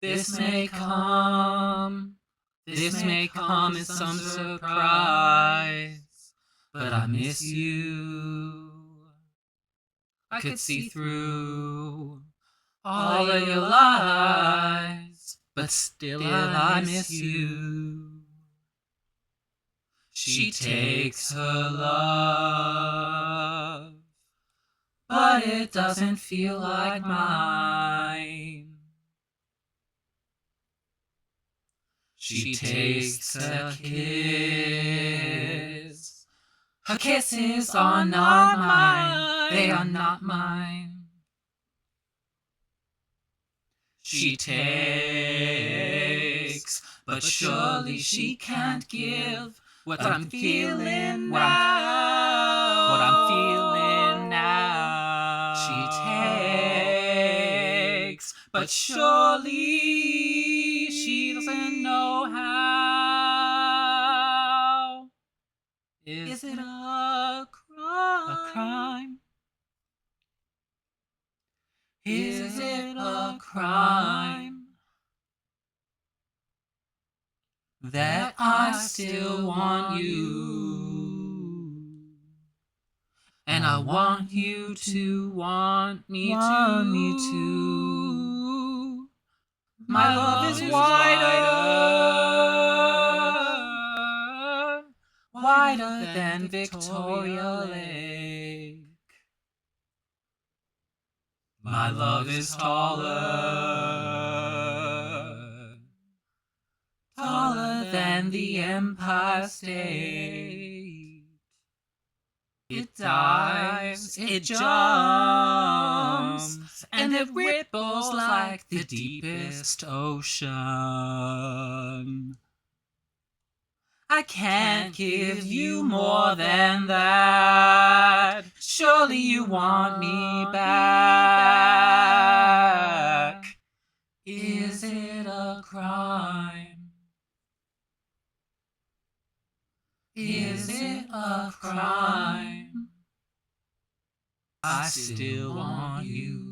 This may come as some surprise, but I miss you. I could see through all of your lies, but still I miss you. She takes her love, but it doesn't feel like mine. She takes a kiss. Her kisses are not mine. They are not mine. She takes, but surely she can't give what I'm feeling now. What I'm feeling now. She takes, but surely she doesn't know how. Is it a crime? A crime? Is it a crime that I still want you? And I want you to want me too. My love is wider than Victoria Lake. My love is taller than the Empire State. It dives, it jumps, and it ripples like the deepest ocean. I can't give you more than that. Surely you want me back. Is it a crime? Is it a crime? I still want you.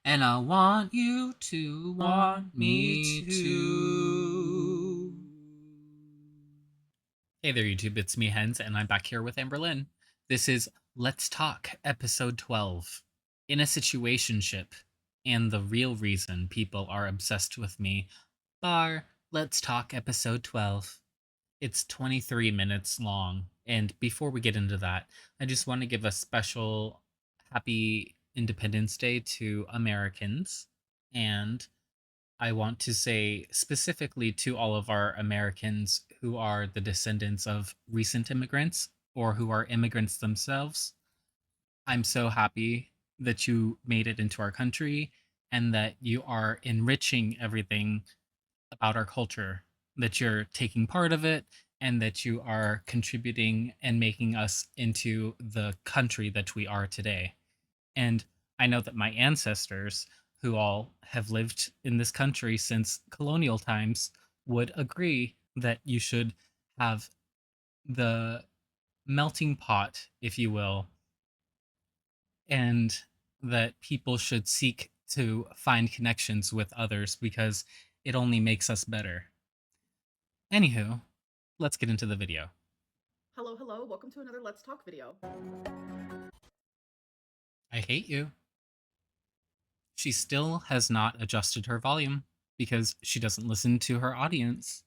And I want you to want me too. Hey there, YouTube. It's me, Hens, and I'm back here with Amberlynn. This is Let's Talk, episode 12. In a situationship, and the real reason people are obsessed with me, bar Let's Talk, episode 12. It's 23 minutes long, and before we get into that, I just want to give a special happy Independence Day to Americans, and I want to say specifically to all of our Americans who are the descendants of recent immigrants or who are immigrants themselves. I'm so happy that you made it into our country and that you are enriching everything about our culture, that you're taking part of it, and that you are contributing and making us into the country that we are today. And I know that my ancestors, who all have lived in this country since colonial times, would agree that you should have the melting pot, if you will, and that people should seek to find connections with others because it only makes us better. Anywho, let's get into the video. Hello, welcome to another Let's Talk video. I hate you. She still has not adjusted her volume because she doesn't listen to her audience.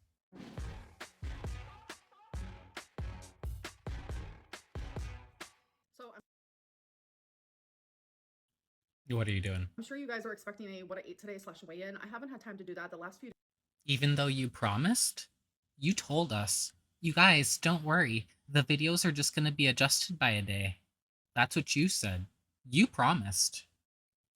So What are you doing? I'm sure you guys are expecting a what I ate today / weigh-in. I haven't had time to do that the last few days. Even though you promised? You told us. You guys, don't worry. The videos are just going to be adjusted by a day. That's what you said. You promised.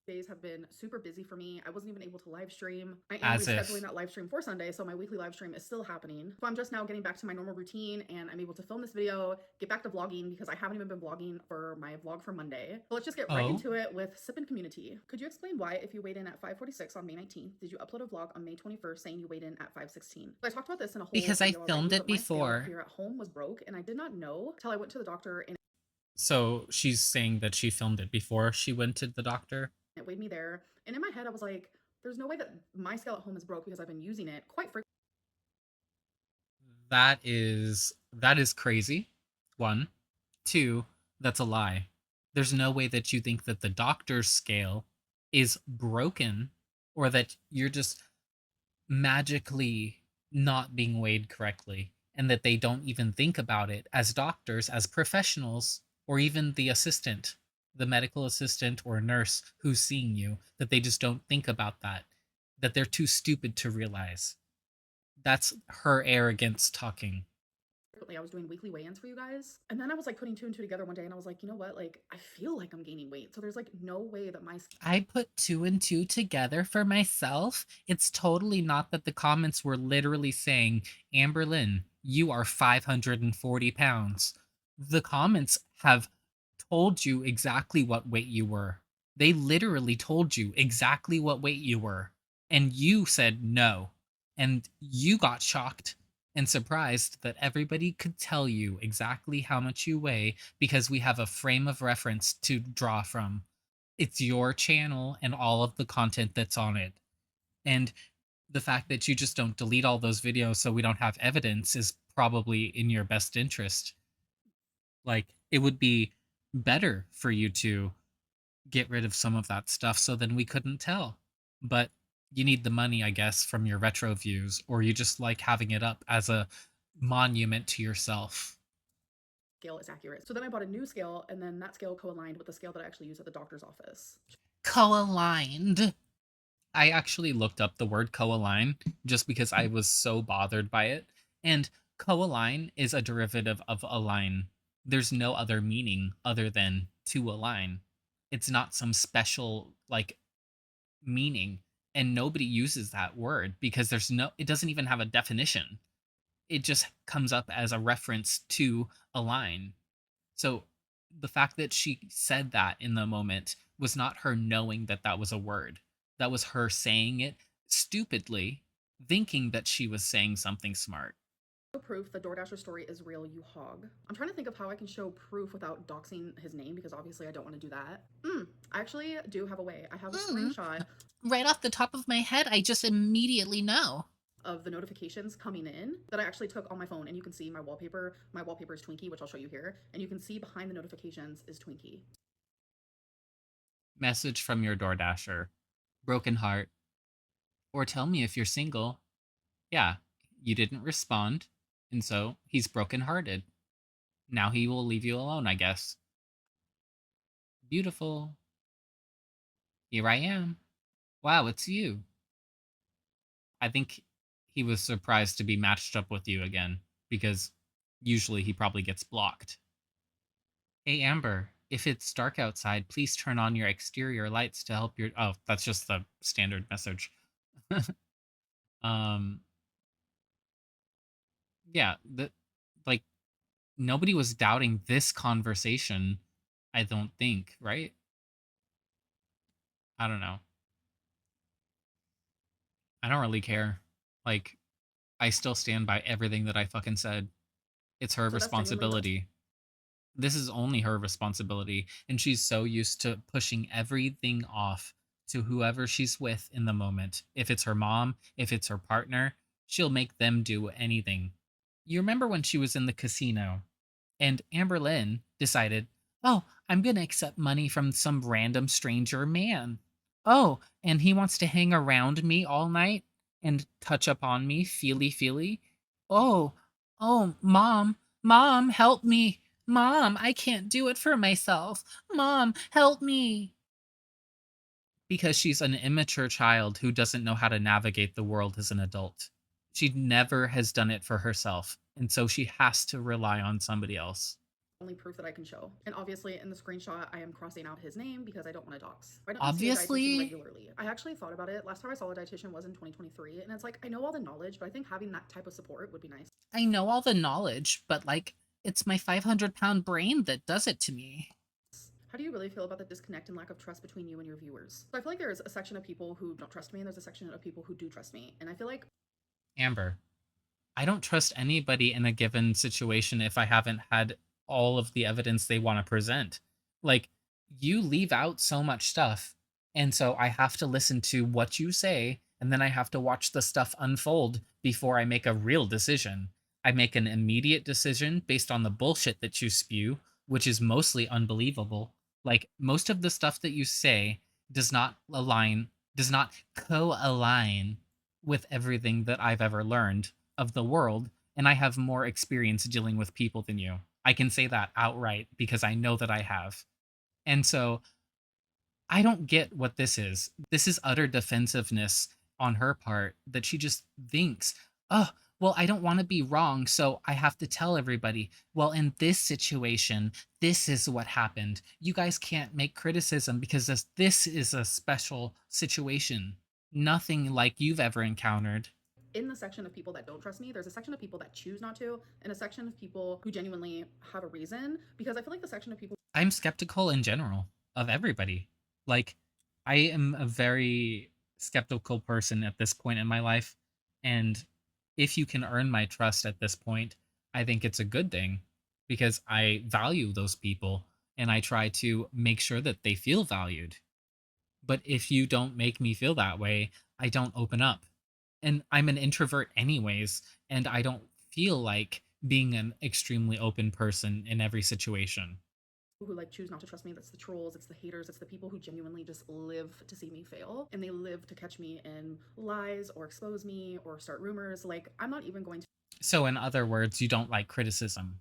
Days have been super busy for me. I wasn't even able to live stream. I am As rescheduling if. that live stream for Sunday, so my weekly live stream is still happening. So I'm just now getting back to my normal routine, and I'm able to film this video, get back to vlogging because I haven't even been vlogging for my vlog for Monday. So let's just get right into it with Sippin' Community. Could you explain why, if you weighed in at 5:46 on May 19th, did you upload a vlog on May 21st saying you weighed in at 5:16? So I talked about this in a whole Because I video filmed already, it but my scale before. here at home was broke, and I did not know till I went to the doctor, and So she's saying that she filmed it before she went to the doctor? it weighed me there. And in my head, I was like, there's no way that my scale at home is broke because I've been using it quite frequently. That is crazy. One. Two, that's a lie. There's no way that you think that the doctor's scale is broken or that you're just magically not being weighed correctly and that they don't even think about it as doctors, as professionals, or even the assistant, the medical assistant or nurse who's seeing you, that they just don't think about that, that they're too stupid to realize. That's her arrogance talking. I was doing weekly weigh-ins for you guys. And then I was like putting two and two together one day and I was like, you know what? Like, I feel like I'm gaining weight. So there's like no way that my I put two and two together for myself. It's totally not that the comments were literally saying, Amberlynn, you are 540 pounds. The comments have told you exactly what weight you were. They literally told you exactly what weight you were. And you said no. And you got shocked and surprised that everybody could tell you exactly how much you weigh because we have a frame of reference to draw from. It's your channel and all of the content that's on it. And the fact that you just don't delete all those videos so we don't have evidence is probably in your best interest. Like, it would be better for you to get rid of some of that stuff so then we couldn't tell. But you need the money, I guess, from your retro views, or you just like having it up as a monument to yourself. scale is accurate. So then I bought a new scale and then that scale co-aligned with the scale that I actually use at the doctor's office. Co-aligned. I actually looked up the word co-align just because I was so bothered by it. And co-align is a derivative of align. There's no other meaning other than to align. It's not some special like meaning, and nobody uses that word because it doesn't even have a definition. It just comes up as a reference to align. So the fact that she said that in the moment was not her knowing that that was a word. That was her saying it stupidly, thinking that she was saying something smart. No proof the DoorDasher story is real, you hog. I'm trying to think of how I can show proof without doxing his name because obviously I don't want to do that. I actually do have a way. I have a Mm, screenshot right off the top of my head, I just immediately know. of the notifications coming in that I actually took on my phone, and you can see my wallpaper. My wallpaper is Twinkie, which I'll show you here, and you can see behind the notifications is Twinkie. Message from your DoorDasher. Broken heart. Or tell me if you're single. Yeah, you didn't respond, and so he's brokenhearted. Now he will leave you alone, I guess. Beautiful. Here I am. Wow, it's you. I think he was surprised to be matched up with you again because usually he probably gets blocked. Hey, Amber, if it's dark outside, please turn on your exterior lights to help your. Oh, that's just the standard message. um, yeah, like nobody was doubting this conversation. I don't think, right? I don't know. I don't really care. Like, I still stand by everything that I fucking said. It's her So that's genuinely the responsibility. This is only her responsibility, and she's so used to pushing everything off to whoever she's with in the moment. If it's her mom, if it's her partner, she'll make them do anything. You remember when she was in the casino and Amberlynn decided, "Oh, I'm going to accept money from some random stranger man. Oh, and he wants to hang around me all night and touch upon me, feely feely. Oh, oh, mom, help me. Mom, I can't do it for myself. Mom, help me." Because she's an immature child who doesn't know how to navigate the world as an adult. She never has done it for herself, and so she has to rely on somebody else. only proof that I can show. And obviously, in the screenshot, I am crossing out his name because I don't want to dox. I don't see a dietitian Obviously, regularly. I actually thought about it. Last time I saw a dietitian was in 2023, and it's like I know all the knowledge, but I think having that type of support would be nice. I know all the knowledge, but like, it's my 500-pound brain that does it to me. How do you really feel about the disconnect and lack of trust between you and your viewers? So I feel like there's a section of people who don't trust me, and there's a section of people who do trust me. And I feel like Amber, I don't trust anybody in a given situation if I haven't had all of the evidence they want to present. Like, you leave out so much stuff. And so I have to listen to what you say, and then I have to watch the stuff unfold before I make a real decision. I make an immediate decision based on the bullshit that you spew, which is mostly unbelievable. Like most of the stuff that you say does not co-align with everything that I've ever learned of the world, and I have more experience dealing with people than you. I can say that outright because I know that I have. And so I don't get what this is. This is utter defensiveness on her part that she just thinks, oh, well, I don't want to be wrong, so I have to tell everybody. Well, in this situation, this is what happened. You guys can't make criticism because this is a special situation. Nothing like you've ever encountered. In the section of people that don't trust me, there's a section of people that choose not to, and a section of people who genuinely have a reason. Because I feel like the section of people I'm skeptical in general of everybody. Like, I am a very skeptical person at this point in my life. And if you can earn my trust at this point, I think it's a good thing because I value those people and I try to make sure that they feel valued. But if you don't make me feel that way, I don't open up. And I'm an introvert, anyways, and I don't feel like being an extremely open person in every situation. who like choose not to trust me, that's the trolls, it's the haters, it's the people who genuinely just live to see me fail, and they live to catch me in lies or expose me or start rumors. Like, I'm not even going to So, in other words, you don't like criticism.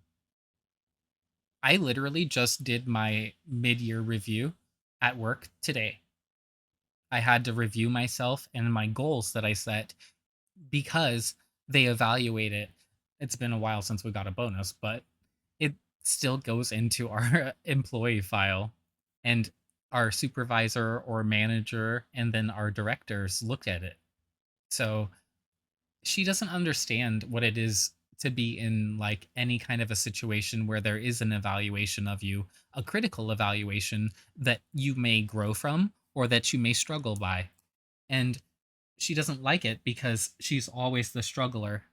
I literally just did my mid year review at work today. I had to review myself and my goals that I set because they evaluate it. It's been a while since we got a bonus, but it still goes into our employee file. And our supervisor or manager and then our directors look at it. So she doesn't understand what it is to be in like any kind of a situation where there is an evaluation of you, a critical evaluation that you may grow from or that you may struggle by. And she doesn't like it because she's always the struggler.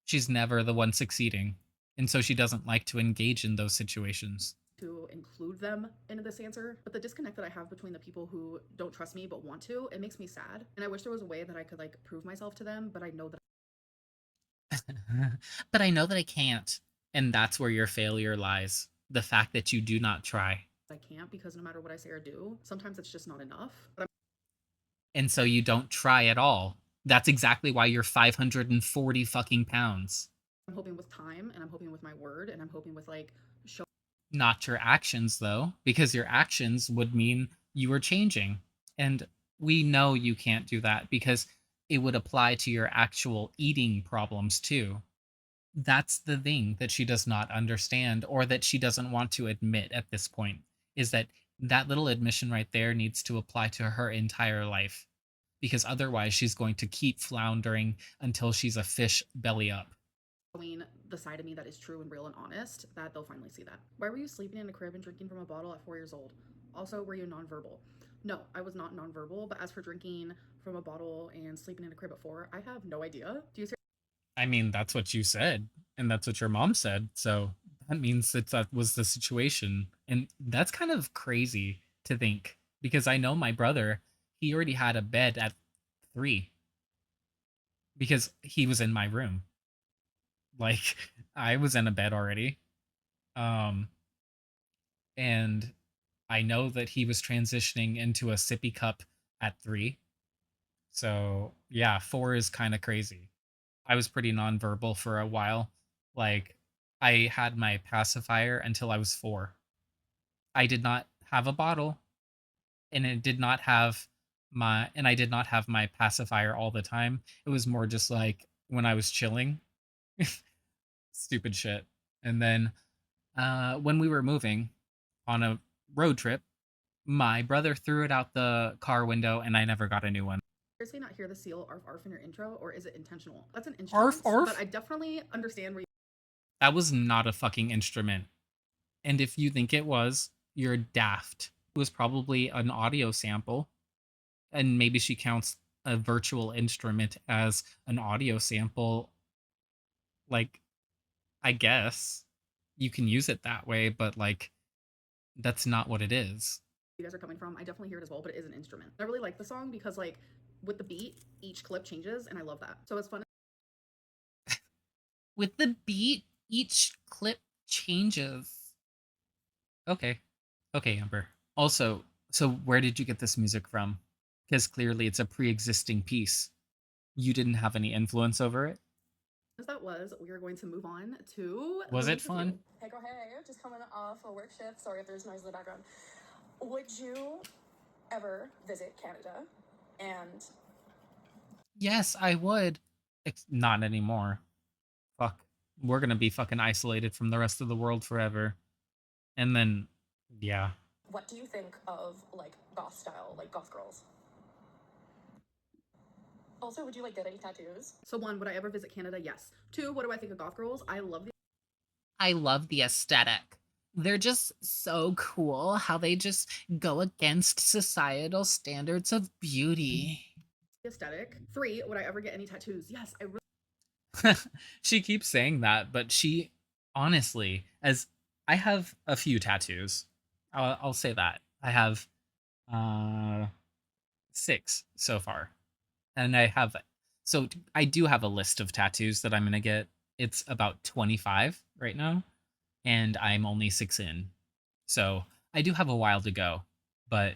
She's never the one succeeding. And so she doesn't like to engage in those situations. include them into this answer. But the disconnect that I have between the people who don't trust me but want to, it makes me sad. And I wish there was a way that I could like prove myself to them, but I know that But I know that I can't. And that's where your failure lies. The fact that you do not try. I can't, because no matter what I say or do, sometimes it's just not enough. But And so you don't try at all. That's exactly why you're 540 fucking pounds. I'm hoping with time, and I'm hoping with my word, and I'm hoping with like showing Not your actions, though, because your actions would mean you are changing. And we know you can't do that because it would apply to your actual eating problems too. That's the thing that she does not understand or that she doesn't want to admit at this point is that that little admission right there needs to apply to her entire life because otherwise she's going to keep floundering until she's a fish belly up. the side of me that is true and real and honest, that they'll finally see that. Why were you sleeping in a crib and drinking from a bottle at 4 years old? Also, were you nonverbal? No, I was not nonverbal, but as for drinking from a bottle and sleeping in a crib at 4, I have no idea. Do you I mean, that's what you said, and that's what your mom said. So that means that that was the situation. And that's kind of crazy to think because I know my brother, he already had a bed at 3 because he was in my room. Like I was in a bed already. Um and I know that he was transitioning into a sippy cup at 3. So, yeah, 4 is kind of crazy. I was pretty nonverbal for a while. Like, I had my pacifier until I was 4. I did not have a bottle, and it did not have I did not have my pacifier all the time. It was more just like when I was chilling, stupid shit. And then when we were moving on a road trip, my brother threw it out the car window, and I never got a new one. seriously not hear the seal arf arf in your intro, or is it intentional? That's an Arf, instrument, but arf. I definitely understand where That was not a fucking instrument. And if you think it was, you're daft. It was probably an audio sample, and maybe she counts a virtual instrument as an audio sample. Like, I guess you can use it that way, but like, that's not what it is. you guys are coming from. I definitely hear it as well, but it is an instrument. I really like the song because like with the beat, each clip changes and I love that. So it's fun. With the beat, each clip changes. Okay. Okay, Amber. Also, so where did you get this music from? Because clearly it's a pre-existing piece. You didn't have any influence over it. As that was, we are going to move on to Was the it week review. fun? Hey girl, hey, just coming off a work shift. Sorry if there's noise in the background. Would you ever visit Canada? And Yes, I would. Not anymore. Fuck. We're gonna be fucking isolated from the rest of the world forever. And then, yeah. what do you think of like goth style, like goth girls? Also, would you like get any tattoos? So one, would I ever visit Canada? Yes. Two, what do I think of goth girls? I love the aesthetic. They're just so cool how they just go against societal standards of beauty. the aesthetic. Three, would I ever get any tattoos? Yes, I really She keeps saying that, but she honestly, as I have a few tattoos. I'll say that. I have uh 6 so far. And I do have a list of tattoos that I'm going to get. It's about 25 right now and I'm only 6 in. So, I do have a while to go, but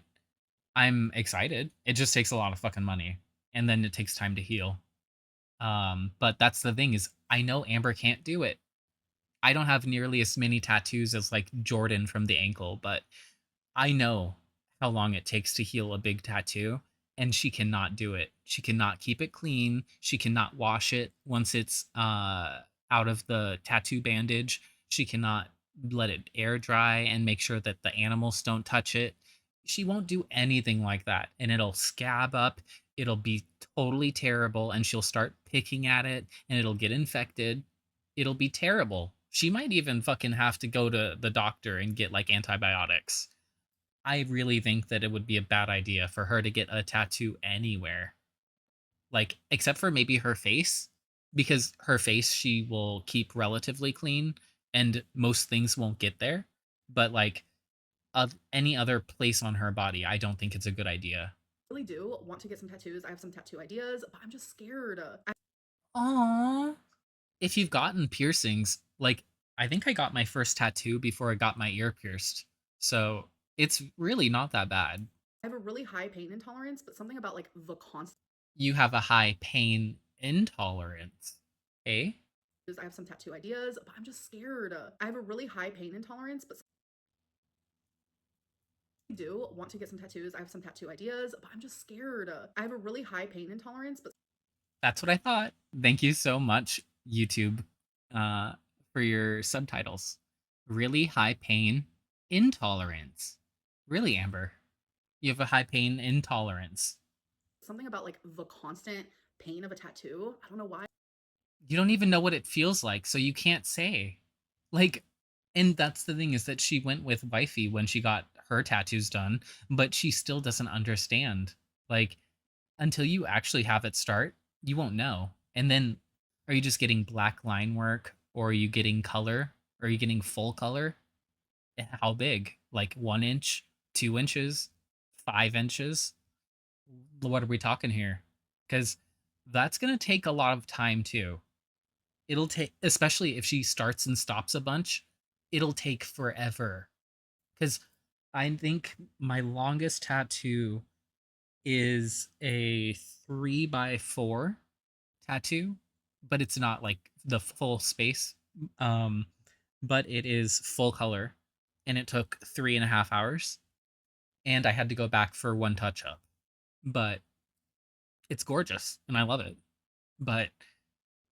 I'm excited. It just takes a lot of fucking money and then it takes time to heal. But that's the thing is I know Amber can't do it. I don't have nearly as many tattoos as like Jordan from the ankle, but I know how long it takes to heal a big tattoo, and she cannot do it. She cannot keep it clean. She cannot wash it once it's out of the tattoo bandage. She cannot let it air dry and make sure that the animals don't touch it. She won't do anything like that, and it'll scab up. It'll be totally terrible, and she'll start picking at it, and it'll get infected. It'll be terrible. She might even fucking have to go to the doctor and get like antibiotics. I really think that it would be a bad idea for her to get a tattoo anywhere. Like, except for maybe her face, because her face she will keep relatively clean and most things won't get there. But, like, of any other place on her body, I don't think it's a good idea. really do want to get some tattoos. I have some tattoo ideas, but I'm just scared. Aww. If you've gotten piercings, like, I think I got my first tattoo before I got my ear pierced. So it's really not that bad. I have a really high pain intolerance, but something about like the constant. You have a high pain intolerance. Eh? I have some tattoo ideas, but I'm just scared. I have a really high pain intolerance, but I do want to get some tattoos. I have some tattoo ideas, but I'm just scared. I have a really high pain intolerance, but That's what I thought. Thank you so much, YouTube, uh, for your subtitles. Really high pain intolerance. Really, Amber? You have a high pain intolerance. something about like the constant pain of a tattoo. I don't know why. You don't even know what it feels like, so you can't say. Like, and that's the thing is that she went with wifey when she got her tattoos done, but she still doesn't understand. Like, until you actually have it start, you won't know. And then, are you just getting black line work, or are you getting color? Or are you getting full color? And how big? Like 1 inch, 2 inches, 5 inches? What are we talking here? Because that's gonna take a lot of time too. It'll take, especially if she starts and stops a bunch, it'll take forever. Because I think my longest tattoo is a 3x4 tattoo, but it's not like the full space. Um, but it is full color, and it took 3.5 hours, and I had to go back for one touch up. But it's gorgeous, and I love it. But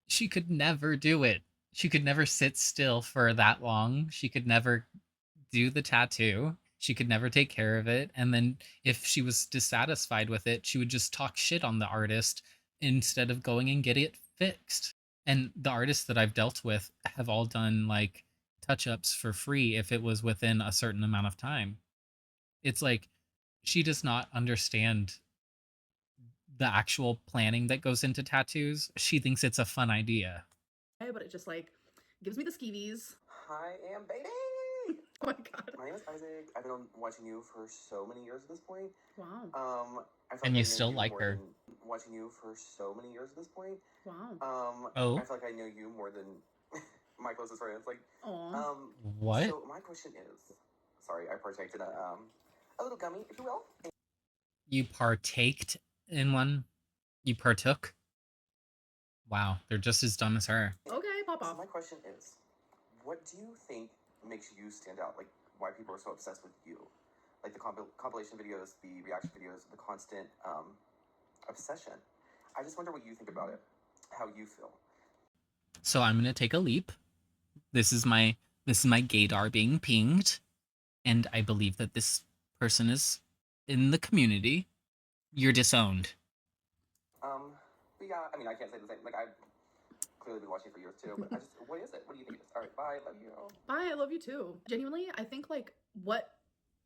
she could never do it. She could never sit still for that long. She could never do the tattoo. She could never take care of it. And then if she was dissatisfied with it, she would just talk shit on the artist instead of going and get it fixed. And the artists that I've dealt with have all done like touch ups for free if it was within a certain amount of time. It's like she does not understand the actual planning that goes into tattoos. She thinks it's a fun idea. But it just like gives me the skeevies. I am baby. Oh my god. My name is Isaac. I've been watching you for so many years at this point. Wow. I feel And like you I know still you like more her. than watching you for so many years at this point. Wow. I Oh, feel like I know you more than my closest friends. Like, Aw. what? so my question is, sorry, I partaked in a little gummy, if you will. You partaked in one? You partook? Wow, they're just as dumb as her. Okay, pop So off. my question is, what do you think makes you stand out? Like, why people are so obsessed with you? Like the compilation videos, the reaction videos, the constant obsession. I just wonder what you think about it, how you feel. So I'm gonna take a leap. This is my gaydar being pinged, and I believe that this person is in the community. You're disowned. But yeah, I mean, I can't say the same. Like, I've clearly been watching for years too, but what is it? What do you think it is? All right, bye, love you. Bye, I love you too. Genuinely, I think like what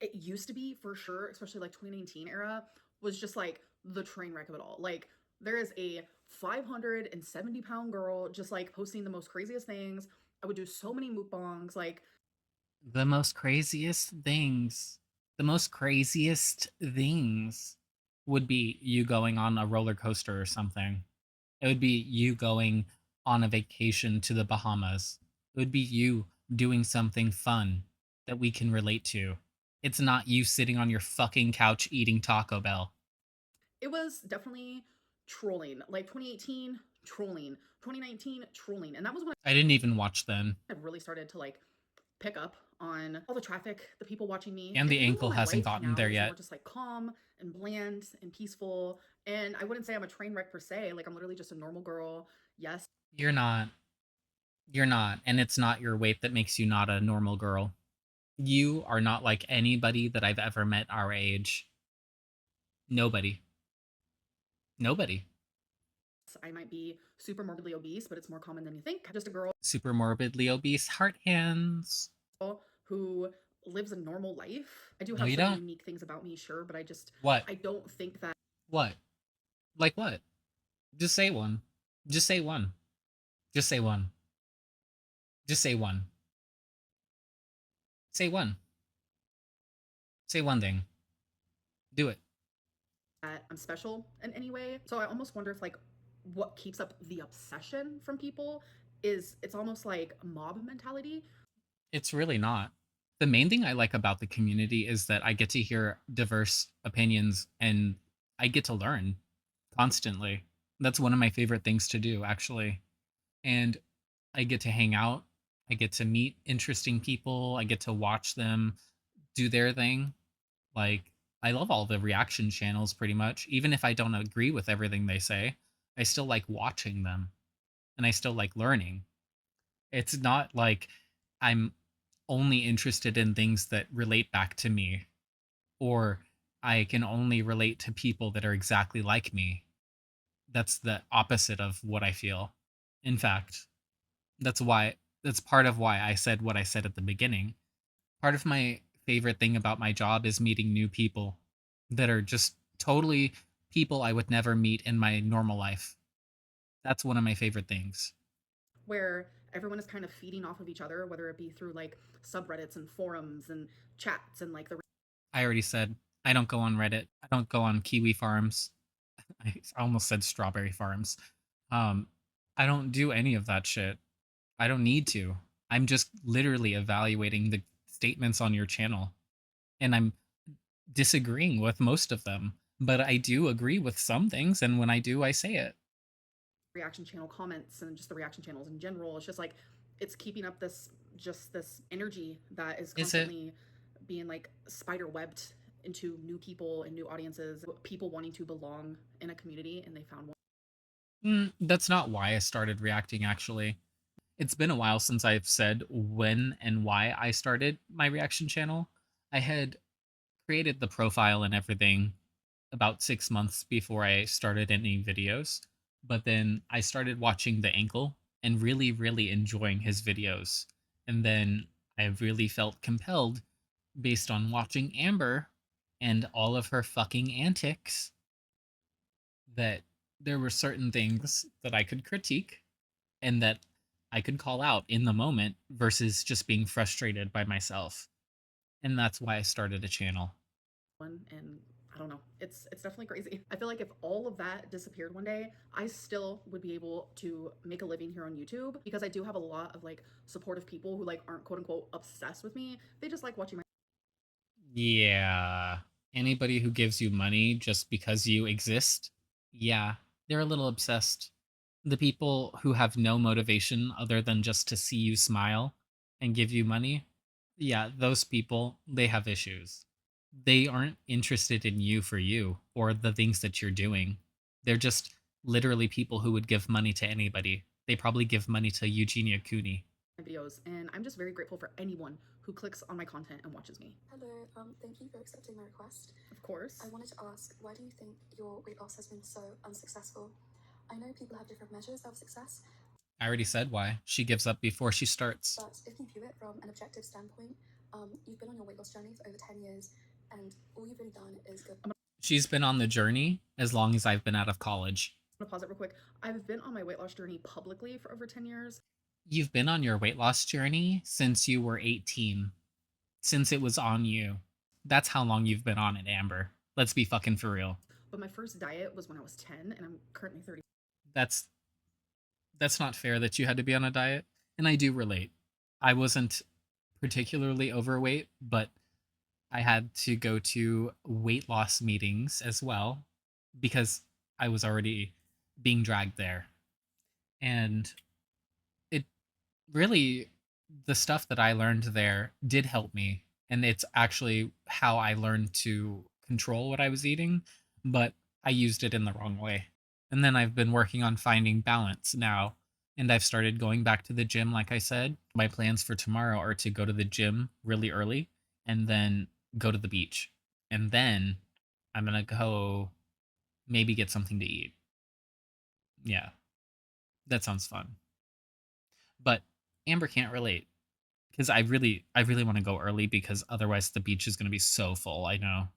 it used to be for sure, especially like 2019 era, was just like the train wreck of it all. Like there is a 570-pound girl just like posting the most craziest things. I would do so many mukbangs. Like The most craziest things. The most craziest things would be you going on a roller coaster or something. It would be you going on a vacation to the Bahamas. It would be you doing something fun that we can relate to. It's not you sitting on your fucking couch eating Taco Bell. it was definitely trolling. Like 2018, trolling. 2019, trolling. And that was when I didn't even watch then. I really started to like pick up on all the traffic, the people watching me. And And the even though ankle my hasn't life gotten now there is more yet. just like calm and bland and peaceful, and I wouldn't say I'm a train wreck per se, like I'm literally just a normal girl. Yes, You're not. You're not. And it's not your weight that makes you not a normal girl. You are not like anybody that I've ever met our age. Nobody. Nobody. I might be super morbidly obese, but it's more common than you think. Just a girl Super morbidly obese. Heart hands. who lives a normal life. I do No, have you certain don't. unique things about me, sure, but What? I don't think that What? Like what? Just say one. Just say one. Just say one. Just say one. Say one. Say one thing. Do it. I'm special in any way. So I almost wonder if like what keeps up the obsession from people is it's almost like mob mentality It's really not. The main thing I like about the community is that I get to hear diverse opinions and I get to learn constantly. That's one of my favorite things to do, actually. And I get to hang out. I get to meet interesting people. I get to watch them do their thing. Like, I love all the reaction channels pretty much. Even if I don't agree with everything they say, I still like watching them and I still like learning. It's not like I'm only interested in things that relate back to me or I can only relate to people that are exactly like me. That's the opposite of what I feel. In fact, that's why that's part of why I said what I said at the beginning. Part of my favorite thing about my job is meeting new people that are just totally people I would never meet in my normal life. That's one of my favorite things. where everyone is kind of feeding off of each other, whether it be through like subreddits and forums and chats and like the I already said I don't go on Reddit. I don't go on Kiwi Farms. I almost said Strawberry Farms. Um, I don't do any of that shit. I don't need to. I'm just literally evaluating the statements on your channel, and I'm disagreeing with most of them, but I do agree with some things, and when I do, I say it. reaction channel comments and just the reaction channels in general. It's just like it's keeping up this energy that is Is it? constantly being like spider webbed into new people and new audiences, people wanting to belong in a community and they found one. That's not why I started reacting, actually. It's been a while since I've said when and why I started my reaction channel. I had created the profile and everything about 6 months before I started any videos. But then I started watching The Ankle and really, really enjoying his videos. And then I really felt compelled, based on watching Amber and all of her fucking antics, that there were certain things that I could critique and that I could call out in the moment versus just being frustrated by myself. And that's why I started a channel. And I don't know. It's definitely crazy. I feel like if all of that disappeared one day, I still would be able to make a living here on YouTube because I do have a lot of like supportive people who like aren't quote unquote obsessed with me. They just like watching my Yeah. Anybody who gives you money just because you exist, yeah, they're a little obsessed. The people who have no motivation other than just to see you smile and give you money, yeah, those people, they have issues. They aren't interested in you for you or the things that you're doing. They're just literally people who would give money to anybody. They probably give money to Eugenia Cooney. videos, and I'm just very grateful for anyone who clicks on my content and watches me. Hello, thank you for accepting my request. Of course. I wanted to ask, why do you think your weight loss has been so unsuccessful? I know people have different measures of success, I already said why. She gives up before she starts. but if you view it from an objective standpoint, you've been on your weight loss journey for over 10 years, and all you've really done is go. She's been on the journey as long as I've been out of college. I'm gonna pause it real quick. I've been on my weight loss journey publicly for over 10 years. You've been on your weight loss journey since you were 18. Since it was on you. That's how long you've been on it, Amber. Let's be fucking for real. But my first diet was when I was 10, and I'm currently 30. That's not fair that you had to be on a diet. And I do relate. I wasn't particularly overweight, but I had to go to weight loss meetings as well because I was already being dragged there. And it really, the stuff that I learned there did help me. And it's actually how I learned to control what I was eating, but I used it in the wrong way. And then I've been working on finding balance now. And I've started going back to the gym, like I said. My plans for tomorrow are to go to the gym really early and then go to the beach. And then I'm going to go maybe get something to eat. Yeah, that sounds fun. But Amber can't relate because I really want to go early because otherwise the beach is going to be so full. I know.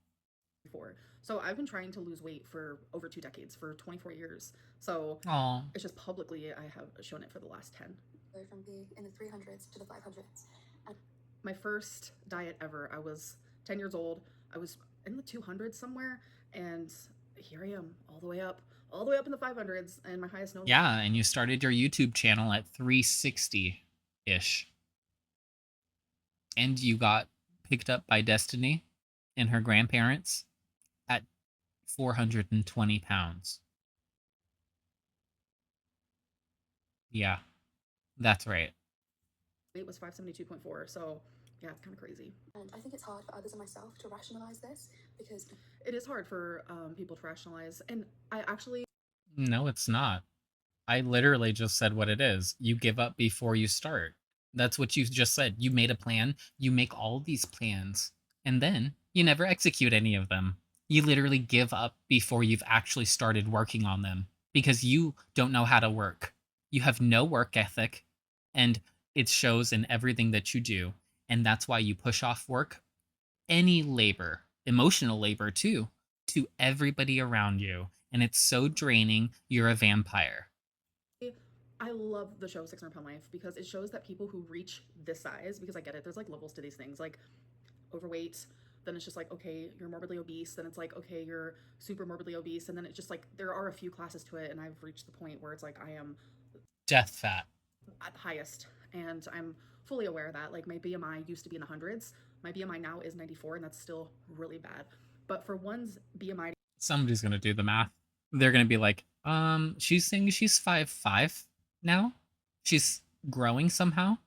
Before. So I've been trying to lose weight for over 2 decades, for 24 years. So Oh, it's just publicly I have shown it for the last 10. Go from being in the 300s to the 500s. And My first diet ever, I was 10 years old. I was in the 200s somewhere, and here I am, all the way up in the 500s, and my highest known. yeah, and you started your YouTube channel at 360 ish. And you got picked up by Destiny and her grandparents at 420 pounds. Yeah, that's right. Weight was 572.4, so yeah, it's kind of crazy. and I think it's hard for others and myself to rationalize this because It is hard for people to rationalize, and I actually No, it's not. I literally just said what it is. You give up before you start. That's what you just said. You made a plan. You make all these plans, and then you never execute any of them. You literally give up before you've actually started working on them because you don't know how to work. You have no work ethic, and it shows in everything that you do. And that's why you push off work, any labor, emotional labor too, to everybody around you. And it's so draining. You're a vampire. I love the show 600 Pound Life because it shows that people who reach this size, because I get it, there's like levels to these things, like overweight, then it's just like, okay, you're morbidly obese, then it's like, okay, you're super morbidly obese, and then it's just like there are a few classes to it, and I've reached the point where it's like I am Death fat. at the highest, and I'm fully aware of that. Like my BMI used to be in the hundreds, my BMI now is 94, and that's still really bad. But for one's BMI Somebody's gonna do the math. They're gonna be like, she's saying she's 5'5" now. She's growing somehow.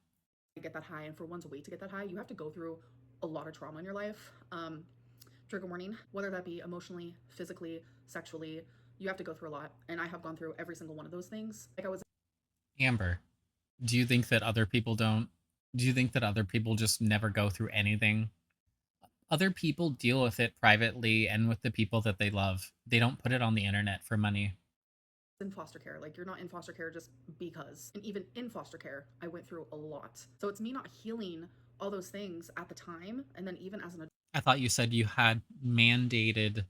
to get that high, and for one's weight to get that high, you have to go through a lot of trauma in your life. Trigger warning, whether that be emotionally, physically, sexually, you have to go through a lot, and I have gone through every single one of those things. Like I was Amber, do you think that other people don't? Do you think that other people just never go through anything? Other people deal with it privately and with the people that they love. They don't put it on the internet for money. in foster care. Like you're not in foster care just because. And even in foster care, I went through a lot. So it's me not healing all those things at the time, and then even as an adult. I thought you said you had mandated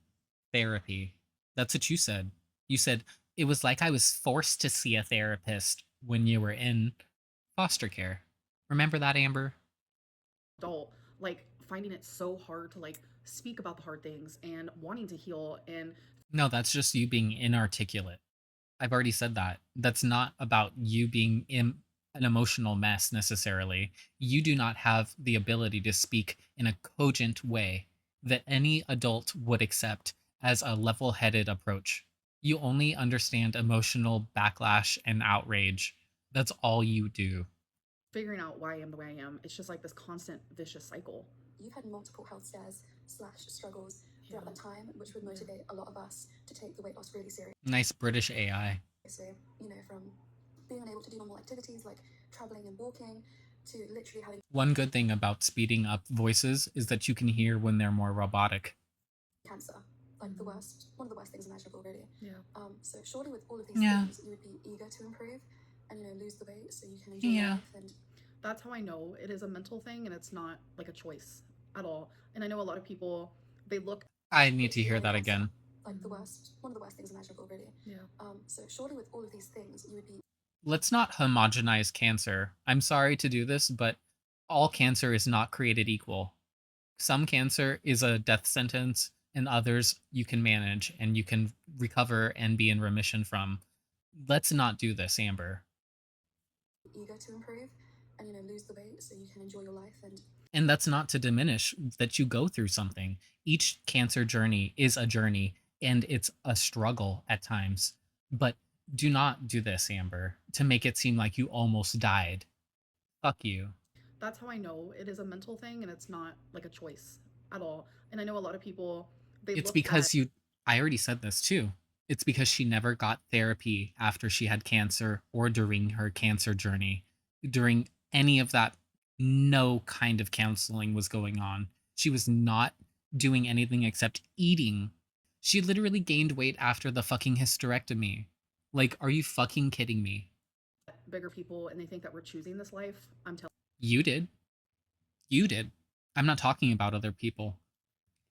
therapy. That's what you said. You said it was like I was forced to see a therapist when you were in foster care. Remember that, Amber? Like finding it so hard to like speak about the hard things and wanting to heal and No, that's just you being inarticulate. I've already said that. That's not about you being in an emotional mess necessarily. You do not have the ability to speak in a cogent way that any adult would accept as a level headed approach. You only understand emotional backlash and outrage. That's all you do. figuring out why I am the way I am. It's just like this constant vicious cycle. You've had multiple health scares slash struggles throughout that time, which would motivate a lot of us to take the weight loss really seriously. Nice British AI. You know, from being unable to do normal activities like traveling and walking to literally having One good thing about speeding up voices is that you can hear when they're more robotic. cancer. Like the worst, one of the worst things imaginable, really. Yeah. So surely with all of these Yeah. things, you would be eager to improve and, you know, lose the weight so you can enjoy Yeah. life. And That's how I know it is a mental thing and it's not like a choice at all. And I know a lot of people, they look I need to hear that again. like the worst, one of the worst things imaginable, really. Yeah. So surely with all of these things, you would be Let's not homogenize cancer. I'm sorry to do this, but all cancer is not created equal. Some cancer is a death sentence, and others you can manage and you can recover and be in remission from. Let's not do this, Amber. eager to improve and, you know, lose the weight so you can enjoy your life. And that's not to diminish that you go through something. Each cancer journey is a journey and it's a struggle at times. But do not do this, Amber, to make it seem like you almost died. Fuck you. That's how I know it is a mental thing and it's not like a choice at all. And I know a lot of people, they It's look because at you, I already said this too. It's because she never got therapy after she had cancer or during her cancer journey. During any of that, no kind of counseling was going on. She was not doing anything except eating. She literally gained weight after the fucking hysterectomy. Like, are you fucking kidding me? bigger people and they think that we're choosing this life. I'm telling You did. You did. I'm not talking about other people.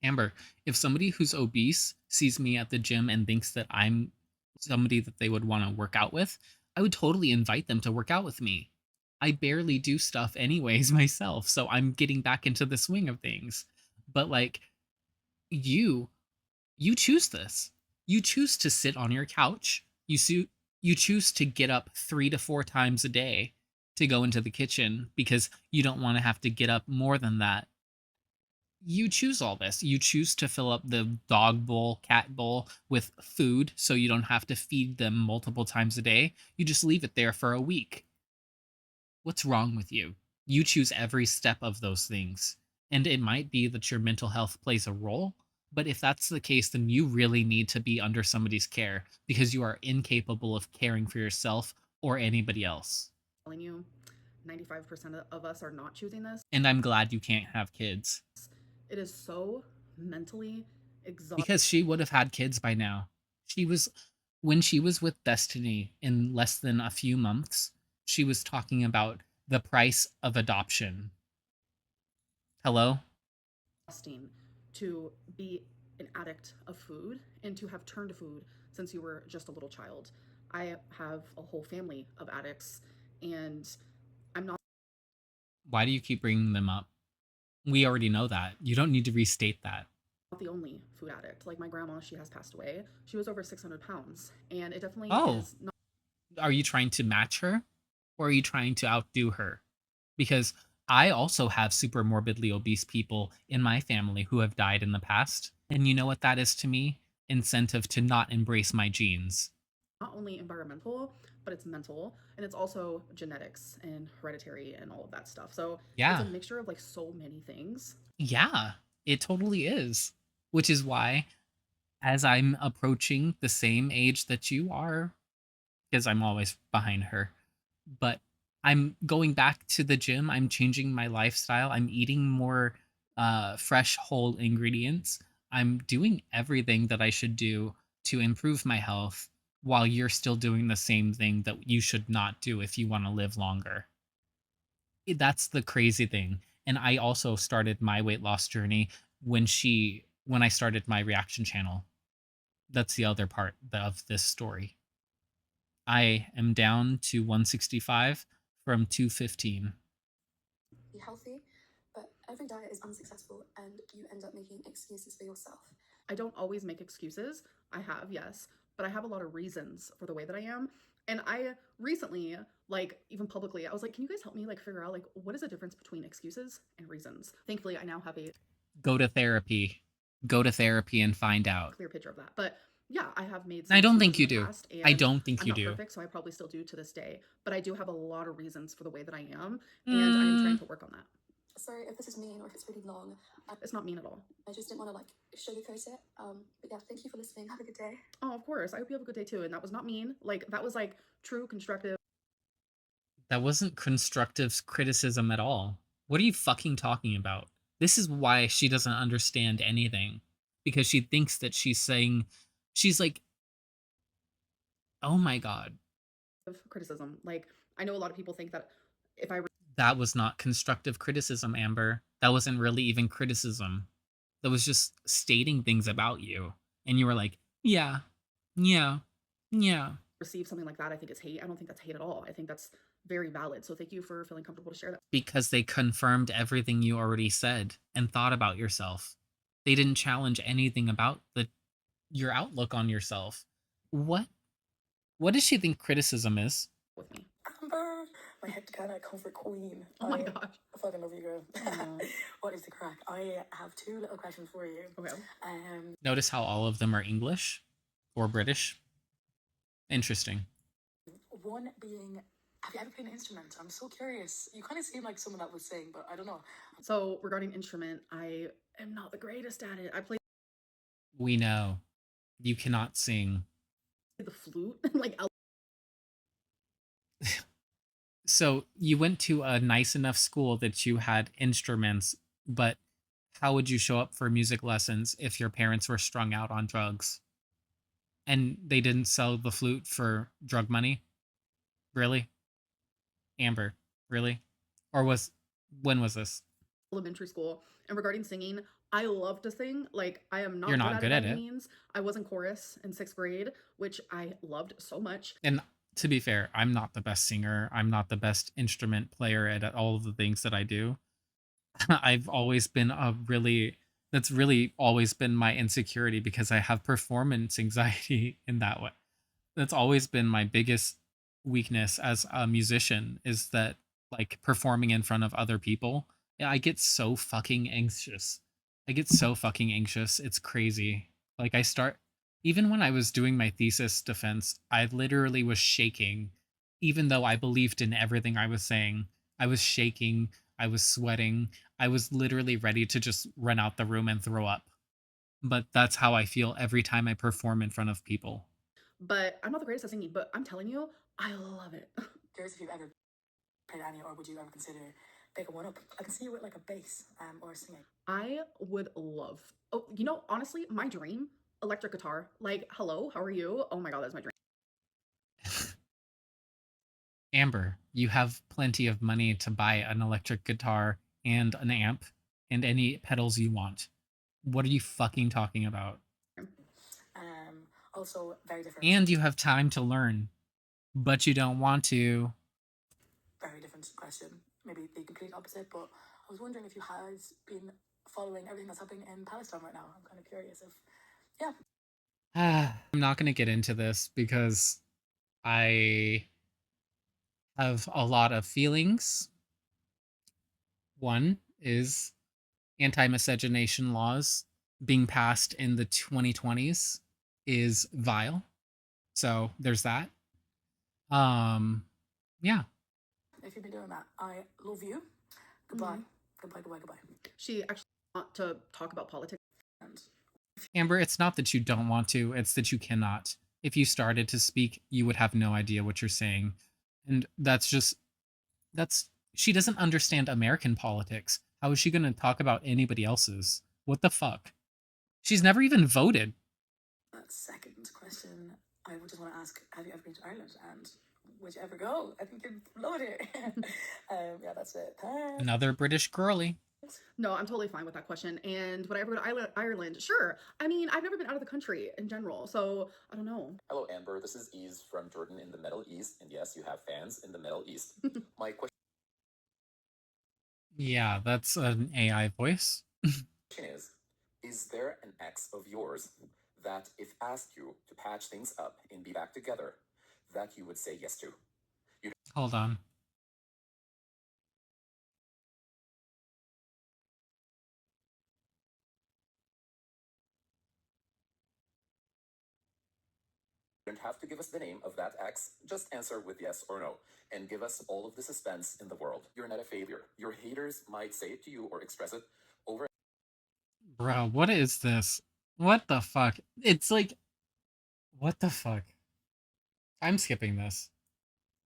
Amber, if somebody who's obese sees me at the gym and thinks that I'm somebody that they would want to work out with, I would totally invite them to work out with me. I barely do stuff anyways myself, so I'm getting back into the swing of things. But like you you choose this. You choose to sit on your couch. You choose to get up 3 to 4 times a day to go into the kitchen because you don't want to have to get up more than that. You choose all this. You choose to fill up the dog bowl, cat bowl with food so you don't have to feed them multiple times a day. You just leave it there for a week. What's wrong with you? You choose every step of those things. And it might be that your mental health plays a role, but if that's the case, then you really need to be under somebody's care because you are incapable of caring for yourself or anybody else. you, 95% of us are not choosing this. And I'm glad you can't have kids It is so mentally exhausting. because she would have had kids by now. She was, when she was with Destiny in less than a few months, she was talking about the price of adoption. Hello? To be an addict of food and to have turned to food since you were just a little child. I have a whole family of addicts and I'm not Why do you keep bringing them up? We already know that. You don't need to restate that. the only food addict. Like my grandma, she has passed away. She was over 600 pounds and it definitely Oh, is not are you trying to match her or are you trying to outdo her? Because I also have super morbidly obese people in my family who have died in the past. And you know what that is to me? Incentive to not embrace my genes. not only environmental, but it's mental and it's also genetics and hereditary and all of that stuff. So it's a Yeah. mixture of like so many things. Yeah, it totally is. Which is why, as I'm approaching the same age that you are, because I'm always behind her, but I'm going back to the gym. I'm changing my lifestyle. I'm eating more fresh, whole ingredients. I'm doing everything that I should do to improve my health while you're still doing the same thing that you should not do if you want to live longer. That's the crazy thing. And I also started my weight loss journey when I started my reaction channel. That's the other part of this story. I am down to 165 from 215. be healthy, but Every diet is unsuccessful and you end up making excuses for yourself. I don't always make excuses. I have, yes, but I have a lot of reasons for the way that I am. And I recently, like even publicly, I was like, can you guys help me like figure out like what is the difference between excuses and reasons? Thankfully, I now have a Go to therapy. Go to therapy and find out. clear picture of that. But yeah, I have made I some don't excuses think you in the do. past, I and don't think I'm you not do. perfect, so I probably still do to this day. But I do have a lot of reasons for the way that I am, and I am Mm, trying to work on that. Sorry if this is mean or if it's really long. It's not mean at all. I just didn't want to like sugarcoat it. But yeah, thank you for listening. Have a good day. Oh, of course. I hope you have a good day too. And that was not mean. Like that was like true constructive. that wasn't constructive criticism at all. What are you fucking talking about? This is why she doesn't understand anything. Because she thinks that she's like, oh my god, Criticism. Like I know a lot of people think that if I that was not constructive criticism, Amber. That wasn't really even criticism. That was just stating things about you. And you were like, yeah, yeah, yeah. receive something like that, I think it's hate. I don't think that's hate at all. I think that's very valid. So thank you for feeling comfortable to share that. Because they confirmed everything you already said and thought about yourself. They didn't challenge anything about your outlook on yourself. What does she think criticism is? With me. Amber, my hectic comfort queen. Oh my gosh. I fucking love you, girl. What is the crack? I have two little questions for you. Okay. Notice how all of them are English or British. Interesting. One being, have you ever played an instrument? I'm so curious. You kind of seem like someone that would sing, but I don't know. So regarding instrument, I am not the greatest at it. I play We know you cannot sing. the flute, like So you went to a nice enough school that you had instruments, but how would you show up for music lessons if your parents were strung out on drugs and they didn't sell the flute for drug money? Really? Amber, really? Or when was this? elementary school. And regarding singing, I love to sing. Like I am not You're good not at good it at by any it. means. I was in chorus in 6th grade, which I loved so much. And to be fair, I'm not the best singer. I'm not the best instrument player at all of the things that I do. I've always been that's really always been my insecurity because I have performance anxiety in that way. That's always been my biggest weakness as a musician is that like performing in front of other people. Yeah, I get so fucking anxious. I get so fucking anxious. It's crazy. Like I start even when I was doing my thesis defense, I literally was shaking even though I believed in everything I was saying. I was shaking, I was sweating. I was literally ready to just run out the room and throw up. But that's how I feel every time I perform in front of people. But I'm not the greatest at singing, but I'm telling you, I love it. Curious if you've ever played any, or would you ever consider picking one up? I can see you with like a bass or singing. I would love. Oh, you know, honestly, my dream, electric guitar. Like, hello, how are you? Oh my god, that's my dream. Amber, you have plenty of money to buy an electric guitar and an amp and any pedals you want. What are you fucking talking about? Also very different. And you have time to learn, but you don't want to. Very different question. Maybe the complete opposite, but I was wondering if you had been following everything that's happening in Palestine right now. I'm kind of curious if, yeah. I'm not going to get into this because I have a lot of feelings. One is anti-miscegenation laws being passed in the 2020s is vile. So there's that. Yeah. If you've been doing that, I love you. Goodbye. Goodbye, goodbye, goodbye. She actually want to talk about politics. And Amber, it's not that you don't want to, it's that you cannot. If you started to speak, you would have no idea what you're saying. And that's she doesn't understand American politics. How is she going to talk about anybody else's? What the fuck? She's never even voted. Second question, I would just want to ask, have you ever been to Ireland? And would you ever go? I think you'd love it. Yeah, that's it. Thanks. Another British girly. No, I'm totally fine with that question. And would I ever go to Ireland? Sure. I mean, I've never been out of the country in general, so I don't know. Hello, Amber. This is Ease from Jordan in the Middle East. And yes, you have fans in the Middle East. My question Yeah, that's an AI voice. Question is there an ex of yours that, if asked you to patch things up and be back together, that you would say yes to? Hold on. You don't have to give us the name of that ex, just answer with yes or no, and give us all of the suspense in the world. You're not a failure. Your haters might say it to you or express it over. Bro, what is this? What the fuck? It's like, what the fuck? I'm skipping this.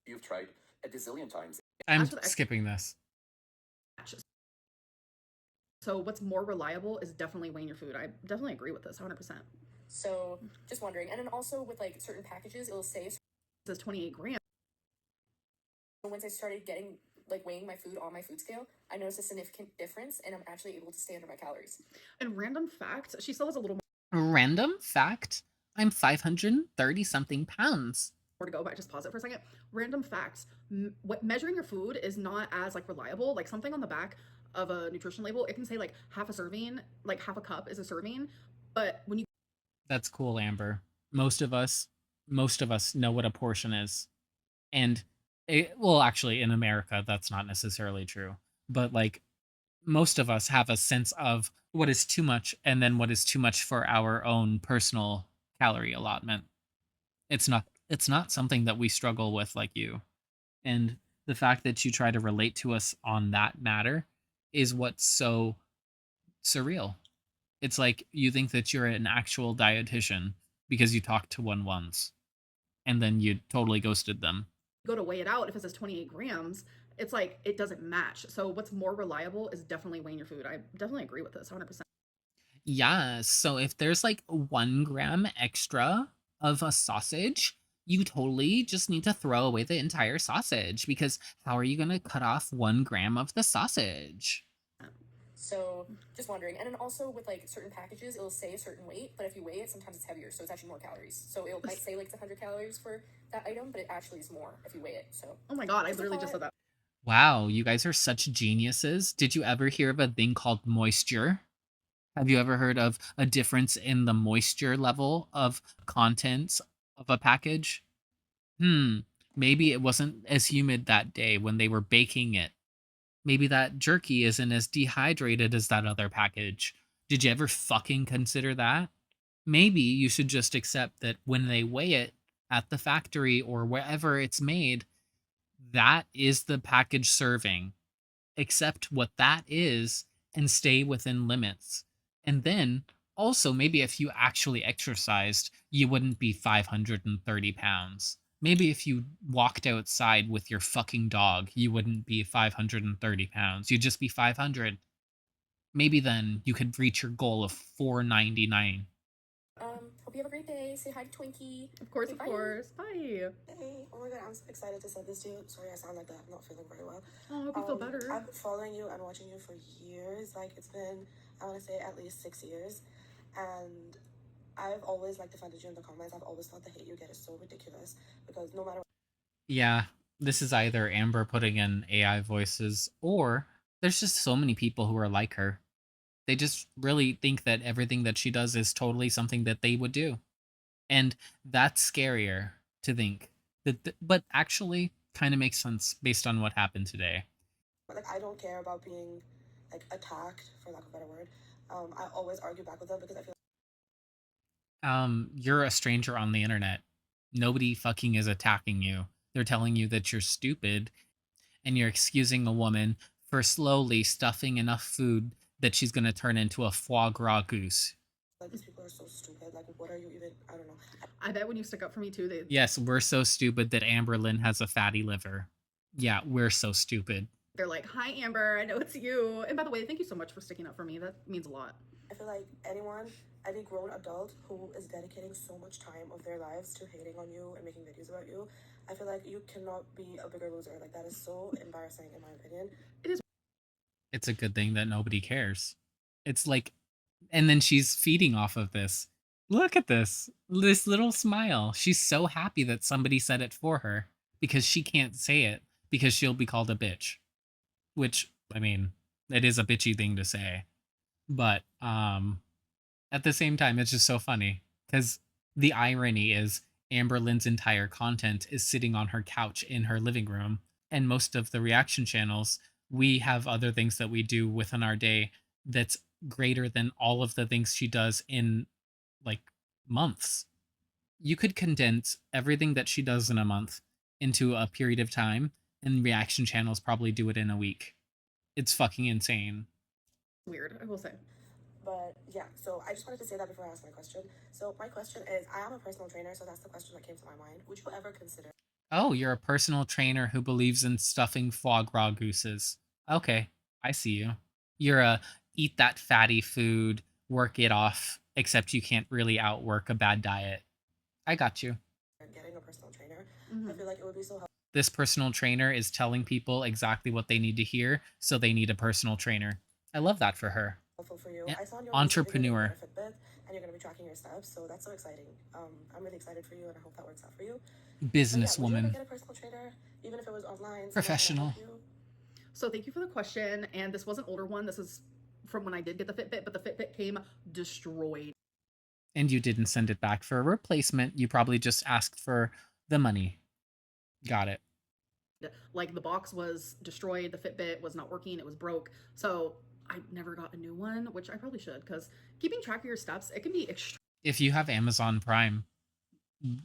You've tried a gazillion times. I'm As for the skipping this. matches. So what's more reliable is definitely weighing your food. I definitely agree with this 100%. So just wondering. And then also with like certain packages, it'll say It says 28 grams. once I started getting like weighing my food on my food scale, I noticed a significant difference and I'm actually able to stay under my calories. And random fact, she still has a little Random fact, I'm 530 something pounds. more to go, but I just pause it for a second. Random facts. What measuring your food is not as like reliable. Like something on the back of a nutrition label, it can say like half a serving, like half a cup is a serving, but when you That's cool, Amber. Most of us know what a portion is. And well, actually in America that's not necessarily true. But like most of us have a sense of what is too much and then what is too much for our own personal calorie allotment. It's not something that we struggle with like you. And the fact that you try to relate to us on that matter is what's so surreal. It's like you think that you're an actual dietitian because you talked to one once and then you totally ghosted them. go to weigh it out, if it says 28 grams, it's like it doesn't match. So what's more reliable is definitely weighing your food. I definitely agree with this 100%. Yeah, so if there's like 1 gram extra of a sausage, you totally just need to throw away the entire sausage because how are you going to cut off 1 gram of the sausage? So just wondering. And then also with like certain packages, it'll say a certain weight, but if you weigh it, sometimes it's heavier, so it's actually more calories. So it might say like it's 100 calories for that item, but it actually is more if you weigh it. So Oh my god, I literally just said that. Wow, you guys are such geniuses. Did you ever hear of a thing called moisture? Have you ever heard of a difference in the moisture level of contents of a package? Hmm, maybe it wasn't as humid that day when they were baking it. Maybe that jerky isn't as dehydrated as that other package. Did you ever fucking consider that? Maybe you should just accept that when they weigh it at the factory or wherever it's made, that is the package serving. Accept what that is and stay within limits. And then also, maybe if you actually exercised, you wouldn't be 530 pounds. Maybe if you walked outside with your fucking dog, you wouldn't be 530 pounds. You'd just be 500. Maybe then you could reach your goal of 499. hope you have a great day. Say hi to Twinkie. Of course, Okay, of bye. course. Bye. Hey, oh my god, I'm so excited to send this to you. Sorry, I sound like that. I'm not feeling very well. Oh, I hope you feel better. I've been following you and watching you for years. Like, it's been, I want to say, at least 6 years. And I've always like defended you in the comments. I've always thought the hate you get is so ridiculous because no matter Yeah, this is either Amber putting in AI voices or there's just so many people who are like her. They just really think that everything that she does is totally something that they would do. And that's scarier to think. But actually kind of makes sense based on what happened today. like I don't care about being like attacked, for lack of a better word. I always argue back with them because I feel You're a stranger on the internet. Nobody fucking is attacking you. They're telling you that you're stupid and you're excusing a woman for slowly stuffing enough food that she's going to turn into a foie gras goose. like these people are so stupid. Like, what are you even? I don't know. I bet when you stick up for me too, they Yes, we're so stupid that Amberlynn has a fatty liver. Yeah, we're so stupid. they're like, "Hi Amber, I know it's you." And by the way, thank you so much for sticking up for me. That means a lot. I feel like anyone, any grown adult who is dedicating so much time of their lives to hating on you and making videos about you, I feel like you cannot be a bigger loser. Like, that is so embarrassing in my opinion. It's a good thing that nobody cares. It's like, and then she's feeding off of this. Look at this little smile. She's so happy that somebody said it for her because she can't say it because she'll be called a bitch. Which, I mean, It is a bitchy thing to say. But at the same time, it's just so funny because the irony is Amberlynn's entire content is sitting on her couch in her living room, and most of the reaction channels, we have other things that we do within our day that's greater than all of the things she does in like months. You could condense everything that she does in a month into a period of time, and reaction channels probably do it in a week. It's fucking insane. Weird, I will say. But yeah, so I just wanted to say that before I ask my question. So my question is, I am a personal trainer, so that's the question that came to my mind. Would you ever consider? Oh, you're a personal trainer who believes in stuffing foie gras gooses. Okay, I see you. You're a eat that fatty food, work it off, except you can't really outwork a bad diet. I got you. Getting a personal trainer, Mm-hmm. I feel like it would be so helpful. This personal trainer is telling people exactly what they need to hear, so they need a personal trainer. I love that for her. For you. Yeah. I saw on your Entrepreneur. recent video that you got a Fitbit, and you're going to be tracking your steps, so that's so exciting. I'm really excited for you, and I hope that works out for you. Businesswoman. Would you ever get a personal trainer, even if it was online? Professional. So thank you for the question, and this was an older one. This is from when I did get the Fitbit, but the Fitbit came destroyed. And you didn't send it back for a replacement. You probably just asked for the money. Got it. Like the box was destroyed, the Fitbit was not working, it was broke. So I never got a new one, which I probably should, because keeping track of your steps, it can be extreme. If you have Amazon Prime,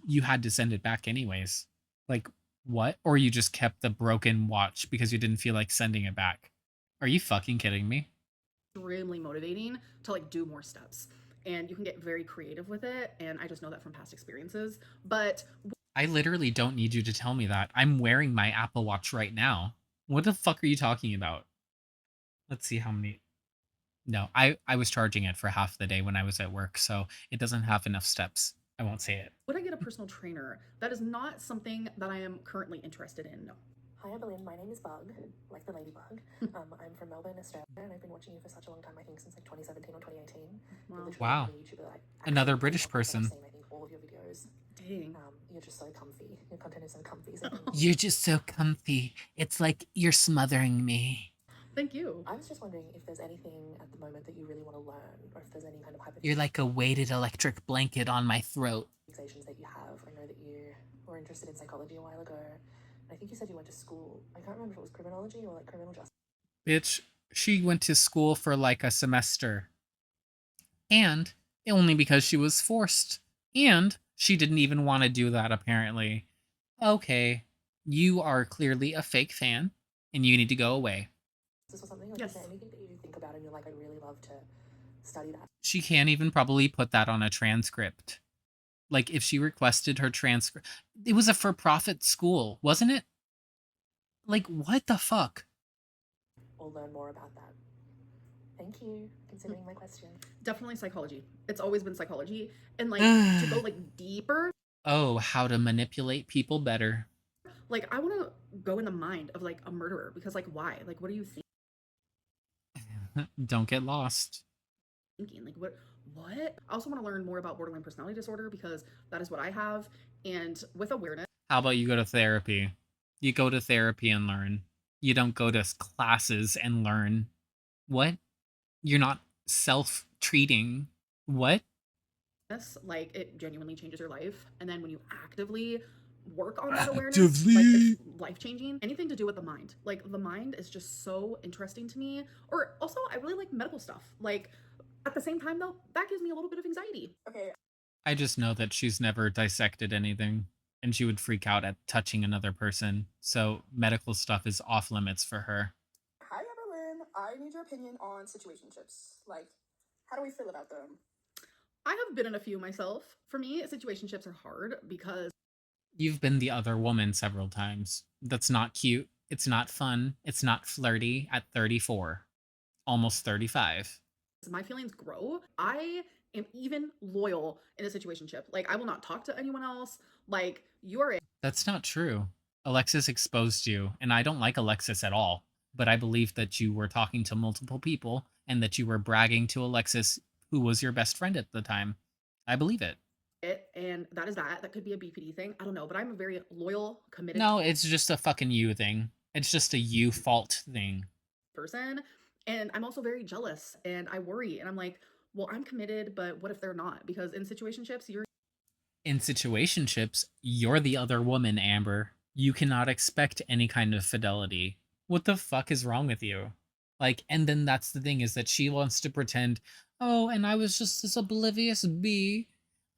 you had to send it back anyways. Like, what? Or you just kept the broken watch because you didn't feel like sending it back. Are you fucking kidding me? Extremely motivating to like do more steps. And you can get very creative with it. And I just know that from past experiences. But I literally don't need you to tell me that. I'm wearing my Apple Watch right now. What the fuck are you talking about? Let's see how many. No, I was charging it for half the day when I was at work, so it doesn't have enough steps. I won't say it. would I get a personal trainer? That is not something that I am currently interested in. No. Hi, Amberlynn. My name is Bug, like the ladybug. I'm from Melbourne, Australia, and I've been watching you for such a long time. I think since like 2017 or 2018. Wow. Another British person. I think all of your videos. Dang. You're just so comfy. Your content is so comfy. So You're just so comfy. It's like you're smothering me. Thank you. I was just wondering if there's anything at the moment that you really want to learn, or if there's any kind of You're like a weighted electric blanket on my throat. fixations that you have. I know that you were interested in psychology a while ago. I think you said you went to school. I can't remember if it was criminology or like criminal justice. Bitch, she went to school for like a semester. And only because she was forced. And she didn't even want to do that, apparently. Okay, you are clearly a fake fan, and you need to go away. This was something like, Yes. is there anything that you think about and you're like, I'd really love to study that? She can't even probably put that on a transcript. Like, if she requested her transcript, it was a for-profit school, wasn't it? Like, what the fuck? Or learn more about that. Thank you, considering my question. Definitely psychology. It's always been psychology. And like to go like deeper. Oh, how to manipulate people better. Like I want to go in the mind of like a murderer because like why? Like what do you think? Don't get lost. Thinking like what? I also want to learn more about borderline personality disorder because that is what I have. And with awareness. How about you go to therapy? You go to therapy and learn. You don't go to classes and learn. What? You're not self-treating. What? Like it genuinely changes your life. And then when you actively work on that awareness, like it's life-changing. Anything to do with the mind. Like the mind is just so interesting to me. Or also I really like medical stuff. Like at the same time though, that gives me a little bit of anxiety. Okay. I just know that she's never dissected anything, and she would freak out at touching another person. So medical stuff is off limits for her. Hi, Amberlynn. I need your opinion on situationships. Like, how do we feel about them? I have been in a few myself. For me, situationships are hard because You've been the other woman several times. That's not cute. It's not fun. It's not flirty at 34. Almost 35. my feelings grow. I am even loyal in a situationship. Like I will not talk to anyone else. Like you are That's not true. Alexis exposed you, and I don't like Alexis at all. But I believe that you were talking to multiple people and that you were bragging to Alexis, who was your best friend at the time. I believe it. and that is that. That could be a BPD thing. I don't know, but I'm a very loyal, committed No, it's just a fucking you thing. It's just a you fault thing. person. And I'm also very jealous and I worry and I'm like, well, I'm committed, but what if they're not? Because in situationships, In situationships, you're the other woman, Amber. You cannot expect any kind of fidelity. What the fuck is wrong with you? Like, and then that's the thing is that she wants to pretend, oh, and I was just this oblivious bee.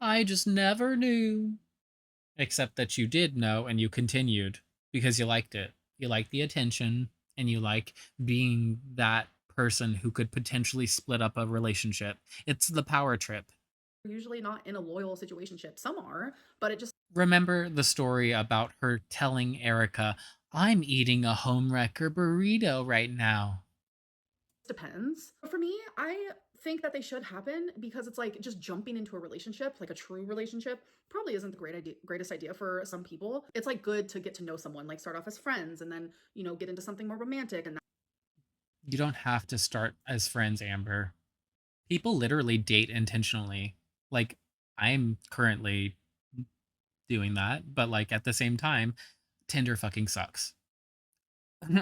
I just never knew. Except that you did know and you continued because you liked it. You like the attention and you like being that person who could potentially split up a relationship. It's the power trip. usually not in a loyal situationship. Some are, but it just Remember the story about her telling Erica, I'm eating a homewrecker burrito right now. depends. But for me, I think that they should happen because it's like just jumping into a relationship, like a true relationship, probably isn't the greatest idea for some people. It's like good to get to know someone, like start off as friends and then, get into something more romantic and You don't have to start as friends, Amber. People literally date intentionally. Like, I'm currently doing that, but like at the same time, Tinder fucking sucks.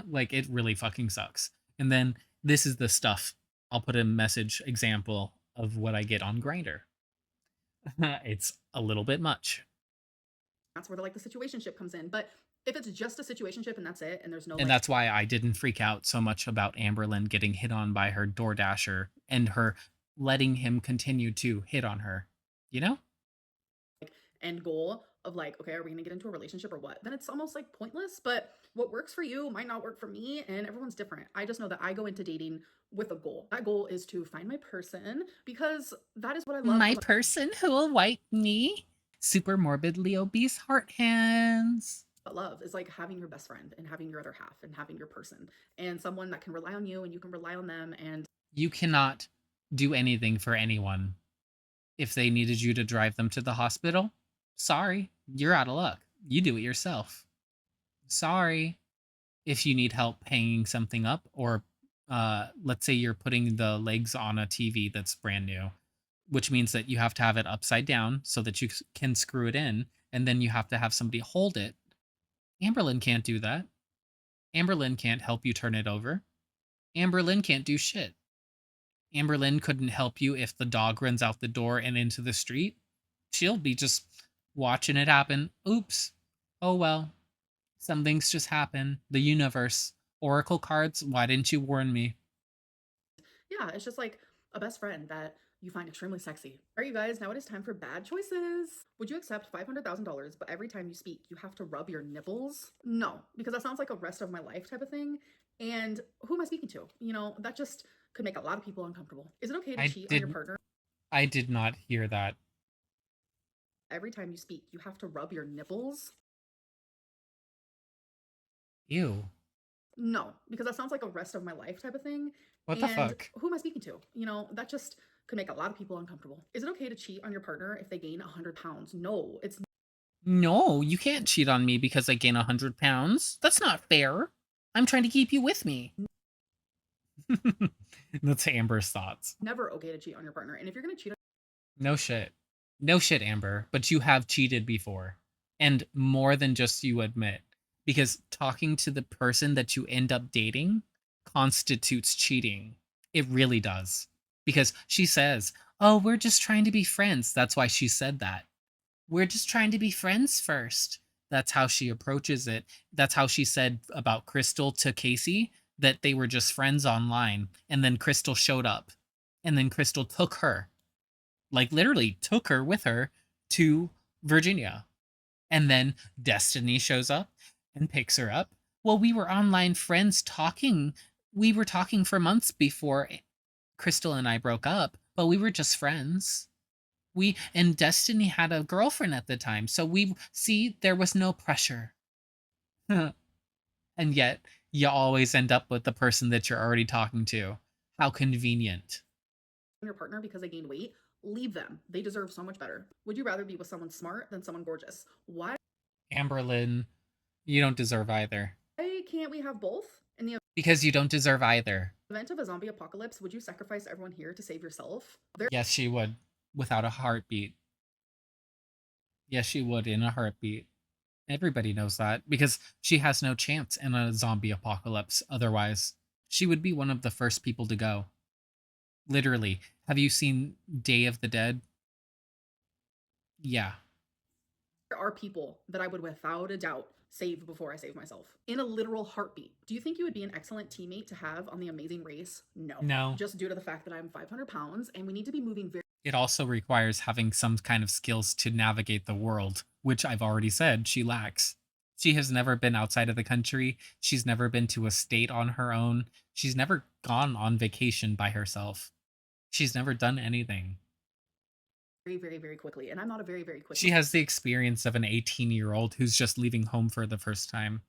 Like, it really fucking sucks. And then this is the stuff. I'll put a message example of what I get on Grinder. It's a little bit much. that's where like the situationship comes in. But if it's just a situationship and that's it and there's no And that's why I didn't freak out so much about Amberlynn getting hit on by her DoorDasher and her letting him continue to hit on her. You know? end goal of like, okay, are we gonna get into a relationship or what? Then it's almost like pointless. But what works for you might not work for me, and everyone's different. I just know that I go into dating with a goal. That goal is to find my person because that is what I love. My person who will wipe me. Super morbidly obese heart hands. But love is like having your best friend and having your other half and having your person and someone that can rely on you and you can rely on them. And You cannot do anything for anyone. If they needed you to drive them to the hospital, sorry, you're out of luck. You do it yourself. Sorry. If you need help hanging something up, or let's say you're putting the legs on a TV that's brand new, which means that you have to have it upside down so that you can screw it in, and then you have to have somebody hold it. Amberlynn can't do that. Amberlynn can't help you turn it over. Amberlynn can't do shit. Amberlynn couldn't help you if the dog runs out the door and into the street. She'll be just watching it happen. Oops. Oh well. Some things just happen. The universe. Oracle cards, why didn't you warn me? yeah, it's just like a best friend that you find extremely sexy. All right, you guys, now it is time for bad choices. Would you accept $500,000, but every time you speak, you have to rub your nipples? No, because that sounds like a rest of my life type of thing. And who am I speaking to? That just could make a lot of people uncomfortable. Is it okay to cheat on your partner? I did not hear that. Every time you speak, you have to rub your nipples? Ew. No, because that sounds like a rest of my life type of thing. What the fuck? Who am I speaking to? That just could make a lot of people uncomfortable. Is it okay to cheat on your partner if they gain 100 pounds? No, it's No, you can't cheat on me because I gain 100 pounds. That's not fair. I'm trying to keep you with me. That's Amber's thoughts. never okay to cheat on your partner. And if you're going to cheat No shit. No shit, Amber. But you have cheated before. And more than just you admit. Because talking to the person that you end up dating constitutes cheating. It really does. Because she says, oh, we're just trying to be friends. That's why she said that. We're just trying to be friends first. That's how she approaches it. That's how she said about Crystal to Casey, that they were just friends online. And then Crystal showed up. And then Crystal took her, like literally took her with her to Virginia. And then Destiny shows up and picks her up. Well, we were online friends talking. We were talking for months before Crystal and I broke up, but we were just friends. And Destiny had a girlfriend at the time, so there was no pressure. And yet, you always end up with the person that you're already talking to. How convenient. your partner because they gained weight, leave them. They deserve so much better. Would you rather be with someone smart than someone gorgeous? Why Amberlynn, you don't deserve either. can't we have both? In the Because you don't deserve either. event of a zombie apocalypse, would you sacrifice everyone here to save yourself? Yes, she would. Without a heartbeat. Yes, she would in a heartbeat. Everybody knows that. Because she has no chance in a zombie apocalypse otherwise. She would be one of the first people to go. Literally. Have you seen Day of the Dead? Yeah. There are people that I would without a doubt save before I save myself in a literal heartbeat. Do you think you would be an excellent teammate to have on The Amazing Race? No. No. Just due to the fact that I'm 500 pounds and we need to be moving very. It also requires having some kind of skills to navigate the world, which I've already said she lacks. She has never been outside of the country. She's never been to a state on her own. She's never gone on vacation by herself. She's never done anything. Very quickly, and I'm not a very quick. She has the experience of an 18-year-old who's just leaving home for the first time.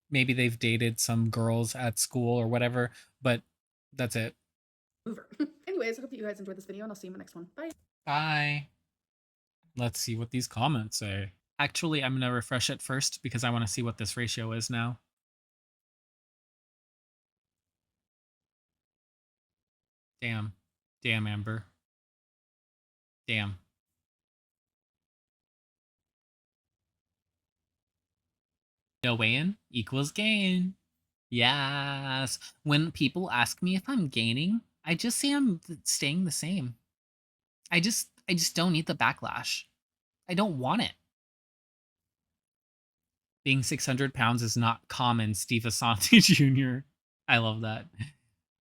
Maybe they've dated some girls at school or whatever, but that's it. Mover. Anyways, I hope that you guys enjoyed this video, and I'll see you in the next one. Bye. Bye. Let's see what these comments say. Actually, I'm gonna refresh it first because I want to see what this ratio is now. Damn. Damn, Amber. Damn. No weigh-in equals gain. Yes. When people ask me if I'm gaining, I just say I'm staying the same. I just don't need the backlash. I don't want it. Being 600 pounds is not common, Steve Asante Jr. I love that.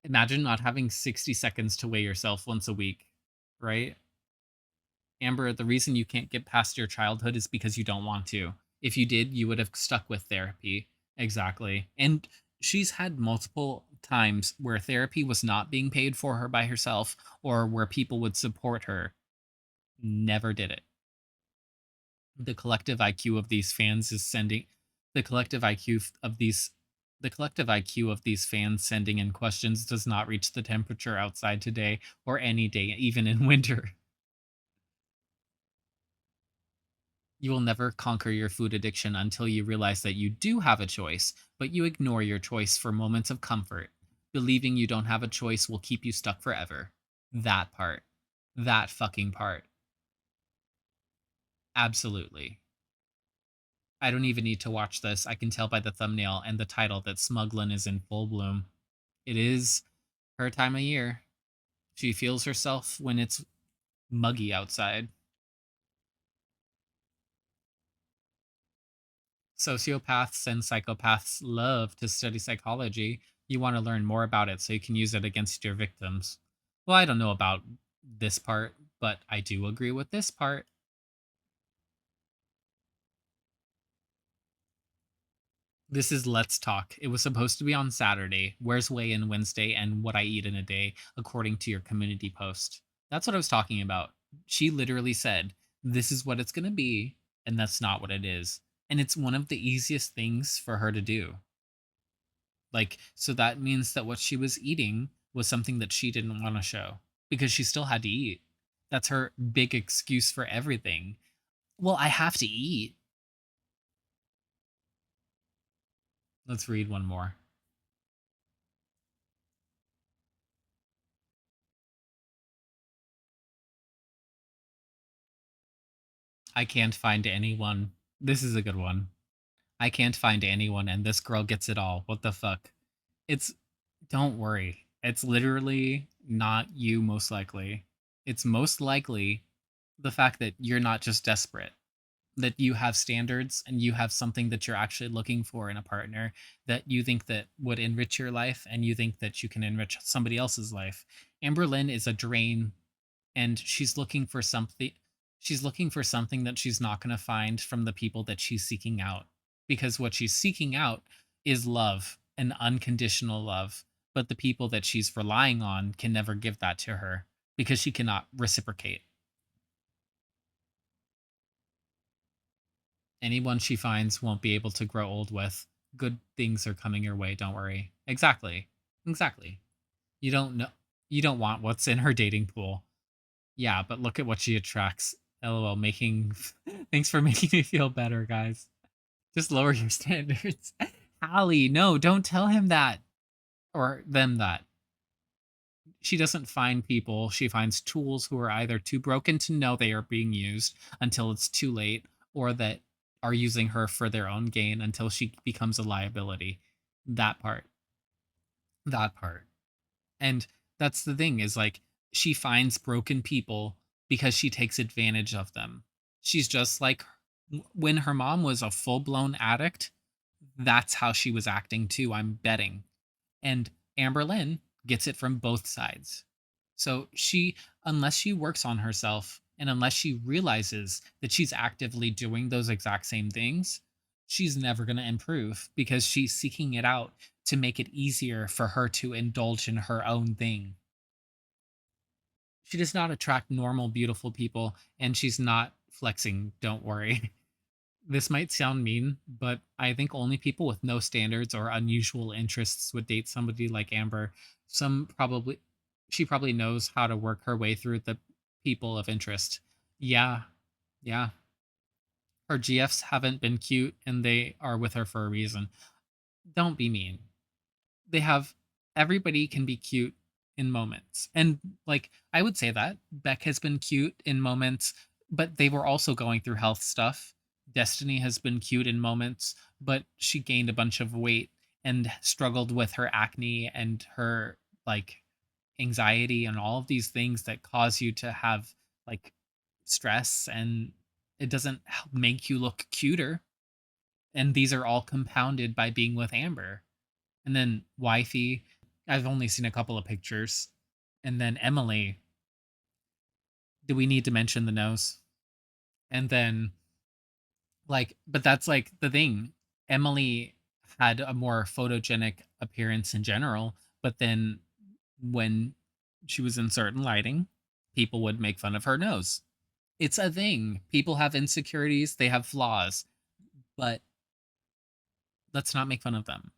Imagine not having 60 seconds to weigh yourself once a week, right? Amber, the reason you can't get past your childhood is because you don't want to. If you did, you would have stuck with therapy. Exactly. And she's had multiple times where therapy was not being paid for her by herself or where people would support her. Never did it. The collective IQ of these fans is sending the collective IQ of these fans sending in questions does not reach the temperature outside today or any day, even in winter. You will never conquer your food addiction until you realize that you do have a choice, but you ignore your choice for moments of comfort. Believing you don't have a choice will keep you stuck forever. That part. That fucking part. Absolutely. I don't even need to watch this. I can tell by the thumbnail and the title that Smuglin is in full bloom. It is her time of year. She feels herself when it's muggy outside. Sociopaths and psychopaths love to study psychology. You want to learn more about it so you can use it against your victims. Well, I don't know about this part, but I do agree with this part. This is Let's Talk. It was supposed to be on Saturday. Where's weigh-in Wednesday and what I eat in a day, according to your community post. That's what I was talking about. She literally said, this is what it's going to be, and that's not what it is. And it's one of the easiest things for her to do. Like, so that means that what she was eating was something that she didn't want to show because she still had to eat. That's her big excuse for everything. Well, I have to eat. Let's read one more. I can't find anyone. This is a good one. I can't find anyone, and this girl gets it all. What the fuck? Don't worry. It's literally not you, most likely. It's most likely the fact that you're not just desperate, that you have standards and you have something that you're actually looking for in a partner that you think that would enrich your life and you think that you can enrich somebody else's life. Amberlynn is a drain and she's looking for something that she's not going to find from the people that she's seeking out, because what she's seeking out is love and unconditional love, but the people that she's relying on can never give that to her because she cannot reciprocate. Anyone she finds won't be able to grow old with. Good things are coming your way, don't worry. Exactly. You don't know, you don't want what's in her dating pool. Yeah, but look at what she attracts. LOL, thanks for making me feel better, guys. Just lower your standards. Hallie, no, don't tell him that. Or them that. She doesn't find people, she finds tools who are either too broken to know they are being used until it's too late, or that are using her for their own gain until she becomes a liability. That part. That part. And that's the thing is like she finds broken people because she takes advantage of them. She's just like when her mom was a full-blown addict, that's how she was acting too, I'm betting. And Amberlynn gets it from both sides. So she, unless she works on herself and unless she realizes that she's actively doing those exact same things, she's never going to improve because she's seeking it out to make it easier for her to indulge in her own thing. She does not attract normal, beautiful people, and she's not flexing. Don't worry. This might sound mean, but I think only people with no standards or unusual interests would date somebody like Amber. Some probably, she probably knows how to work her way through the people of interest. Yeah, yeah. Her GFs haven't been cute and they are with her for a reason. Don't be mean. They have everybody can be cute in moments. And like I would say that Beck has been cute in moments, but they were also going through health stuff. Destiny has been cute in moments, but she gained a bunch of weight and struggled with her acne and her like anxiety and all of these things that cause you to have like stress, and it doesn't make you look cuter. And these are all compounded by being with Amber. And then wifey, I've only seen a couple of pictures. And then Emily, do we need to mention the nose? And then like, but that's like the thing. Emily had a more photogenic appearance in general, but then when she was in certain lighting, people would make fun of her nose. It's a thing. People have insecurities, they have flaws, but let's not make fun of them.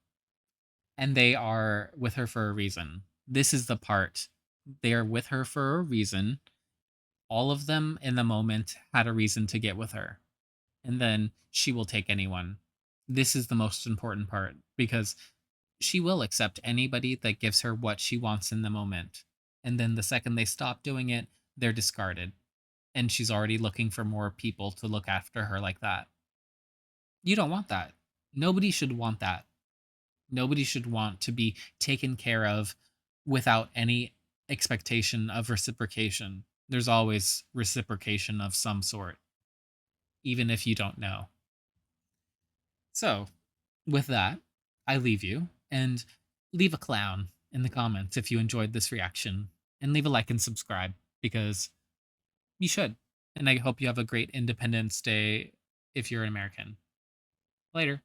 And they are with her for a reason. This is the part. They are with her for a reason. All of them in the moment had a reason to get with her. And then she will take anyone. This is the most important part because she will accept anybody that gives her what she wants in the moment. And then the second they stop doing it, they're discarded. And she's already looking for more people to look after her like that. You don't want that. Nobody should want that. Nobody should want to be taken care of without any expectation of reciprocation. There's always reciprocation of some sort, even if you don't know. So, with that, I leave you and leave a clown in the comments if you enjoyed this reaction, and leave a like and subscribe because you should. And I hope you have a great Independence Day if you're an American. Later.